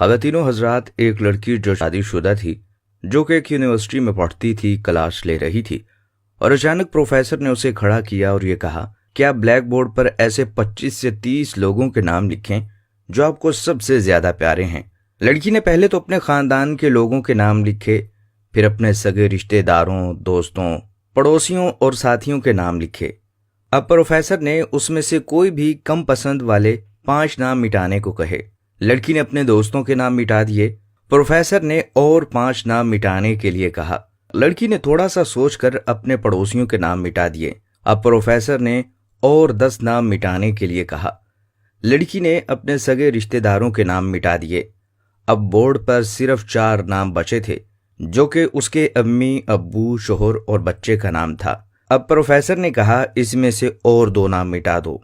ख़वातीनो हजरात, एक लड़की जो शादीशुदा थी, जो कि एक यूनिवर्सिटी में पढ़ती थी, क्लास ले रही थी और अचानक प्रोफेसर ने उसे खड़ा किया और ये कहा कि आप ब्लैक बोर्ड पर ऐसे 25 से 30 लोगों के नाम लिखें जो आपको सबसे ज्यादा प्यारे हैं। लड़की ने पहले तो अपने खानदान के लोगों के नाम लिखे, फिर अपने सगे रिश्तेदारों, दोस्तों, पड़ोसियों और साथियों के नाम लिखे। अब प्रोफेसर ने उसमें से कोई भी कम पसंद वाले 5 नाम मिटाने को कहे। लड़की ने अपने दोस्तों के नाम मिटा दिए। प्रोफेसर ने और 5 नाम मिटाने के लिए कहा। लड़की ने थोड़ा सा सोचकर अपने पड़ोसियों के नाम मिटा दिए। अब प्रोफेसर ने और 10 नाम मिटाने के लिए कहा। लड़की ने अपने सगे रिश्तेदारों के नाम मिटा दिए। अब बोर्ड पर सिर्फ 4 नाम बचे थे, जो कि उसके अम्मी, अब्बू, शोहर और बच्चे का नाम था। अब प्रोफेसर ने कहा, इसमें से और 2 नाम मिटा दो।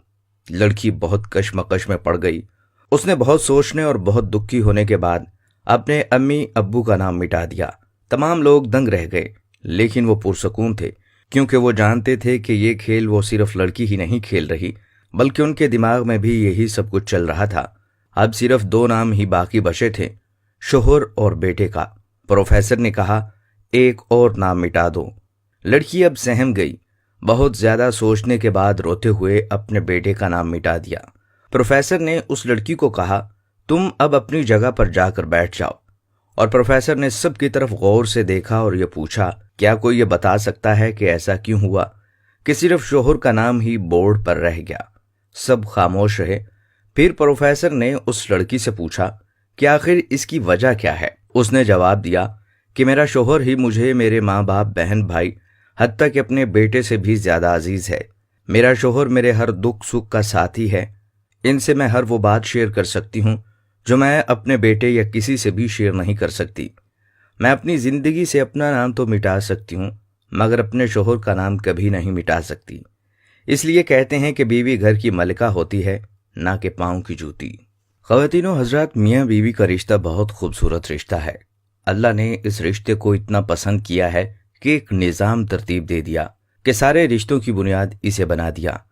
लड़की बहुत कश्मकश में पड़ गई। उसने बहुत सोचने और बहुत दुखी होने के बाद अपने अम्मी, अब्बू का नाम मिटा दिया। तमाम लोग दंग रह गए, लेकिन वो पुरसकून थे, क्योंकि वो जानते थे कि ये खेल वो सिर्फ लड़की ही नहीं खेल रही, बल्कि उनके दिमाग में भी यही सब कुछ चल रहा था। अब सिर्फ 2 नाम ही बाकी बचे थे, शोहर और बेटे का। प्रोफेसर ने कहा, एक और नाम मिटा दो। लड़की अब सहम गई। बहुत ज्यादा सोचने के बाद रोते हुए अपने बेटे का नाम मिटा दिया। प्रोफेसर ने उस लड़की को कहा, तुम अब अपनी जगह पर जाकर बैठ जाओ। और प्रोफेसर ने सबकी तरफ गौर से देखा और ये पूछा, क्या कोई ये बता सकता है कि ऐसा क्यों हुआ कि सिर्फ शोहर का नाम ही बोर्ड पर रह गया। सब खामोश रहे। फिर प्रोफेसर ने उस लड़की से पूछा कि आखिर इसकी वजह क्या है। उसने जवाब दिया कि मेरा शोहर ही मुझे मेरे माँ बाप, बहन, भाई, हत्ता कि अपने बेटे से भी ज्यादा अजीज है। मेरा शोहर मेरे हर दुख सुख का साथी है। इनसे मैं हर वो बात शेयर कर सकती हूँ जो मैं अपने बेटे या किसी से भी शेयर नहीं कर सकती। मैं अपनी जिंदगी से अपना नाम तो मिटा सकती हूँ, मगर अपने शोहर का नाम कभी नहीं मिटा सकती। इसलिए कहते हैं कि बीवी घर की मलिका होती है, ना कि पाँव की जूती। ख़वातीनो हजरात, मियाँ बीवी का रिश्ता बहुत खूबसूरत रिश्ता है। अल्लाह ने इस रिश्ते को इतना पसंद किया है कि एक निज़ाम तरतीब दे दिया कि सारे रिश्तों की बुनियाद इसे बना दिया।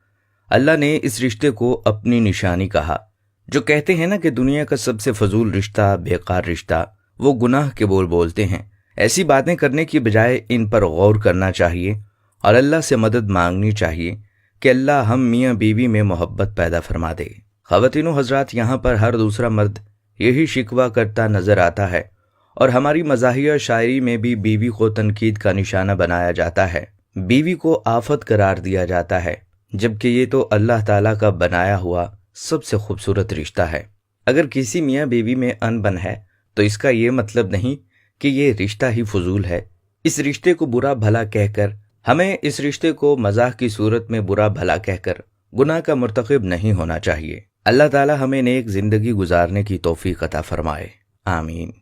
अल्लाह ने इस रिश्ते को अपनी निशानी कहा। जो कहते हैं ना कि दुनिया का सबसे फजूल रिश्ता, बेकार रिश्ता, वो गुनाह के बोल बोलते हैं। ऐसी बातें करने की बजाय इन पर गौर करना चाहिए और अल्लाह से मदद मांगनी चाहिए कि अल्लाह हम मियाँ बीवी में मोहब्बत पैदा फरमा दे। ख़वातीनो हजरात, यहाँ पर हर दूसरा मर्द यही शिकवा करता नजर आता है और हमारी मज़ाहिया शायरी में भी बीवी को तनकीद का निशाना बनाया जाता है, बीवी को आफत करार दिया जाता है, जबकि ये तो अल्लाह ताला का बनाया हुआ सबसे खूबसूरत रिश्ता है। अगर किसी मियाँ बीवी में अनबन है तो इसका ये मतलब नहीं कि ये रिश्ता ही फजूल है। इस रिश्ते को बुरा भला कहकर, हमें इस रिश्ते को मजाक की सूरत में बुरा भला कहकर गुनाह का मुर्तकिब नहीं होना चाहिए। अल्लाह ताला हमें नेक जिंदगी गुजारने की तौफीक अता फरमाए। आमीन।